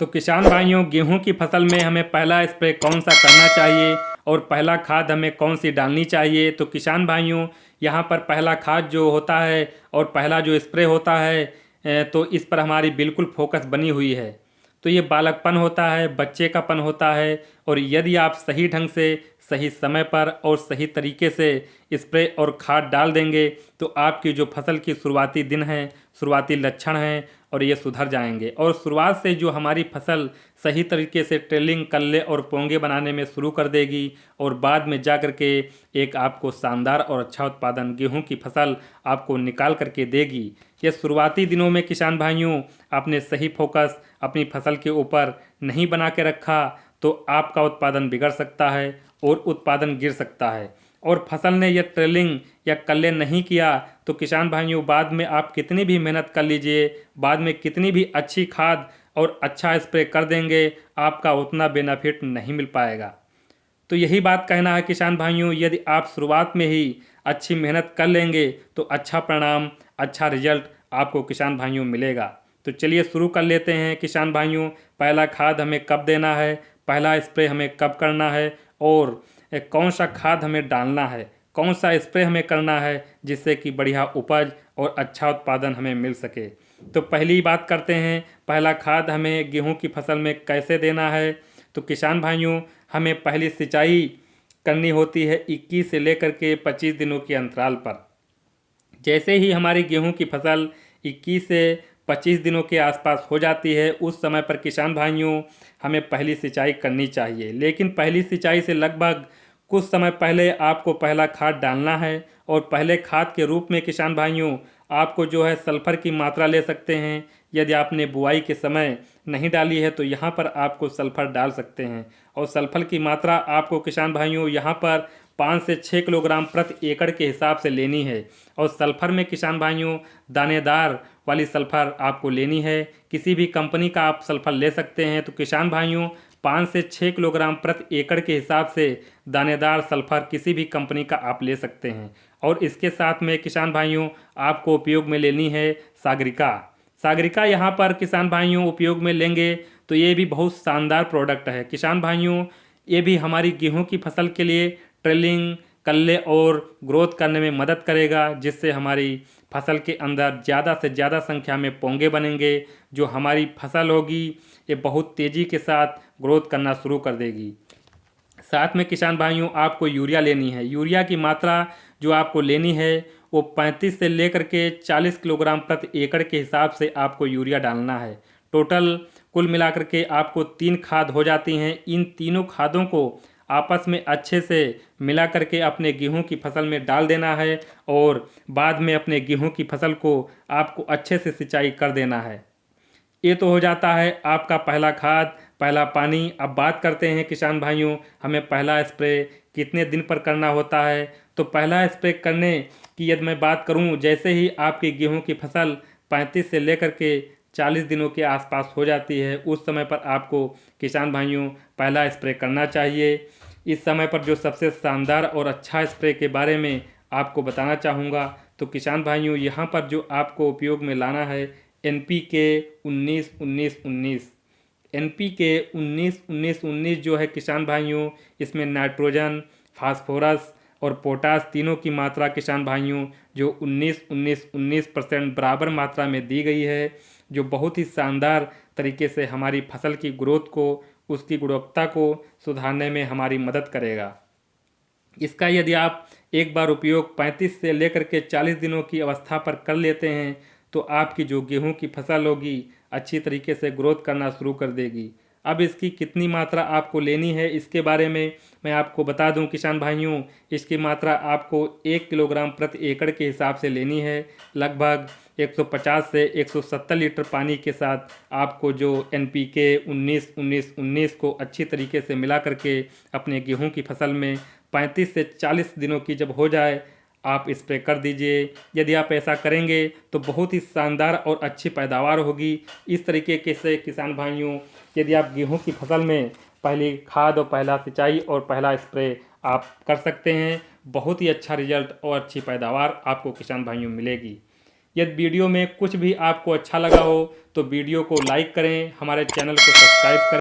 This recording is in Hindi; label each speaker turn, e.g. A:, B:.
A: तो किसान भाइयों, गेहूं की फसल में हमें पहला स्प्रे कौन सा करना चाहिए और पहला खाद हमें कौन सी डालनी चाहिए। तो किसान भाइयों, यहाँ पर पहला खाद जो होता है और पहला जो स्प्रे होता है, तो इस पर हमारी बिल्कुल फोकस बनी हुई है। तो ये बालकपन होता है, बच्चे का पन होता है, और यदि आप सही ढंग से, सही समय पर और सही तरीके से स्प्रे और खाद डाल देंगे तो आपकी जो फसल की शुरुआती दिन है, शुरुआती लक्षण हैं, और ये सुधर जाएंगे। और शुरुआत से जो हमारी फसल सही तरीके से ट्रेलिंग, कल्ले और पोंगे बनाने में शुरू कर देगी, और बाद में जा कर के एक आपको शानदार और अच्छा उत्पादन गेहूं की फसल आपको निकाल करके देगी। ये शुरुआती दिनों में किसान भाइयों, आपने सही फोकस अपनी फसल के ऊपर नहीं बना के रखा तो आपका उत्पादन बिगड़ सकता है और उत्पादन गिर सकता है। और फसल ने यह ट्रेलिंग या कल्ले नहीं किया तो किसान भाइयों, बाद में आप कितनी भी मेहनत कर लीजिए, बाद में कितनी भी अच्छी खाद और अच्छा स्प्रे कर देंगे, आपका उतना बेनिफिट नहीं मिल पाएगा। तो यही बात कहना है किसान भाइयों, यदि आप शुरुआत में ही अच्छी मेहनत कर लेंगे तो अच्छा परिणाम, अच्छा रिजल्ट आपको किसान भाइयों मिलेगा। तो चलिए शुरू कर लेते हैं किसान भाइयों। पहला खाद हमें कब देना है, पहला स्प्रे हमें कब करना है, और कौन सा खाद हमें डालना है, कौन सा स्प्रे हमें करना है, जिससे कि बढ़िया उपज और अच्छा उत्पादन हमें मिल सके। तो पहली बात करते हैं, पहला खाद हमें गेहूं की फसल में कैसे देना है। तो किसान भाइयों, हमें पहली सिंचाई करनी होती है 21 से लेकर के 25 दिनों के अंतराल पर। जैसे ही हमारी गेहूं की फसल 21 से 25 दिनों के आसपास हो जाती है, उस समय पर किसान भाइयों हमें पहली सिंचाई करनी चाहिए। लेकिन पहली सिंचाई से लगभग कुछ समय पहले आपको पहला खाद डालना है, और पहले खाद के रूप में किसान भाइयों आपको जो है सल्फर की मात्रा ले सकते हैं। यदि आपने बुआई के समय नहीं डाली है तो यहाँ पर आपको सल्फर डाल सकते हैं, और सल्फर की मात्रा आपको किसान भाइयों यहाँ पर 5 से 6 किलोग्राम प्रति एकड़ के हिसाब से लेनी है। और सल्फर में किसान भाइयों दानेदार वाली सल्फर आपको लेनी है। किसी भी कंपनी का आप सल्फर ले सकते हैं। तो किसान भाइयों, 5 से 6 किलोग्राम प्रति एकड़ के हिसाब से दानेदार सल्फर किसी भी कंपनी का आप ले सकते हैं। और इसके साथ में किसान भाइयों आपको उपयोग में लेनी है सागरिका। सागरिका यहाँ पर किसान भाइयों उपयोग में लेंगे तो ये भी बहुत शानदार प्रोडक्ट है किसान भाइयों। ये भी हमारी गेहूं की फसल के लिए ट्रेलिंग, कल्ले और ग्रोथ करने में मदद करेगा, जिससे हमारी फसल के अंदर ज़्यादा से ज़्यादा संख्या में पोंगे बनेंगे। जो हमारी फसल होगी ये बहुत तेज़ी के साथ ग्रोथ करना शुरू कर देगी। साथ में किसान भाइयों आपको यूरिया लेनी है। यूरिया की मात्रा जो आपको लेनी है वो 35 से लेकर के 40 किलोग्राम प्रति एकड़ के हिसाब से आपको यूरिया डालना है। टोटल कुल मिलाकर के आपको 3 खाद हो जाती हैं। इन तीनों खादों को आपस में अच्छे से मिला करके अपने गेहूं की फसल में डाल देना है, और बाद में अपने गेहूं की फसल को आपको अच्छे से सिंचाई कर देना है। ये तो हो जाता है आपका पहला खाद, पहला पानी। अब बात करते हैं किसान भाइयों, हमें पहला स्प्रे कितने दिन पर करना होता है। तो पहला स्प्रे करने की यदि मैं बात करूं, जैसे ही आपकी गेहूं की फसल 35 से लेकर के 40 दिनों के आसपास हो जाती है, उस समय पर आपको किसान भाइयों पहला स्प्रे करना चाहिए। इस समय पर जो सबसे शानदार और अच्छा स्प्रे के बारे में आपको बताना चाहूँगा, तो किसान भाइयों यहाँ पर जो आपको उपयोग में लाना है NPK 19-19-19। NPK 19-19-19 जो है किसान भाइयों, इसमें नाइट्रोजन, फास्फोरस और पोटास तीनों की मात्रा किसान भाइयों जो 19-19-19% बराबर मात्रा में दी गई है, जो बहुत ही शानदार तरीके से हमारी फसल की ग्रोथ को, उसकी गुणवत्ता को सुधारने में हमारी मदद करेगा। इसका यदि आप एक बार उपयोग 35 से लेकर के 40 दिनों की अवस्था पर कर लेते हैं तो आपकी जो गेहूं की फसल होगी अच्छी तरीके से ग्रोथ करना शुरू कर देगी। अब इसकी कितनी मात्रा आपको लेनी है इसके बारे में मैं आपको बता दूं किसान भाइयों, इसकी मात्रा आपको 1 किलोग्राम प्रति एकड़ के हिसाब से लेनी है। लगभग 150 से 170 लीटर पानी के साथ आपको जो NPK 19-19-19 को अच्छी तरीके से मिला करके अपने गेहूं की फसल में 35 से 40 दिनों की जब हो जाए आप स्प्रे कर दीजिए। यदि आप ऐसा करेंगे तो बहुत ही शानदार और अच्छी पैदावार होगी। इस तरीके से किसान भाइयों, यदि आप गेहूं की फसल में पहली खाद और पहला सिंचाई और पहला स्प्रे आप कर सकते हैं, बहुत ही अच्छा रिजल्ट और अच्छी पैदावार आपको किसान भाइयों मिलेगी। यदि वीडियो में कुछ भी आपको अच्छा लगा हो तो वीडियो को लाइक करें, हमारे चैनल को सब्सक्राइब करें।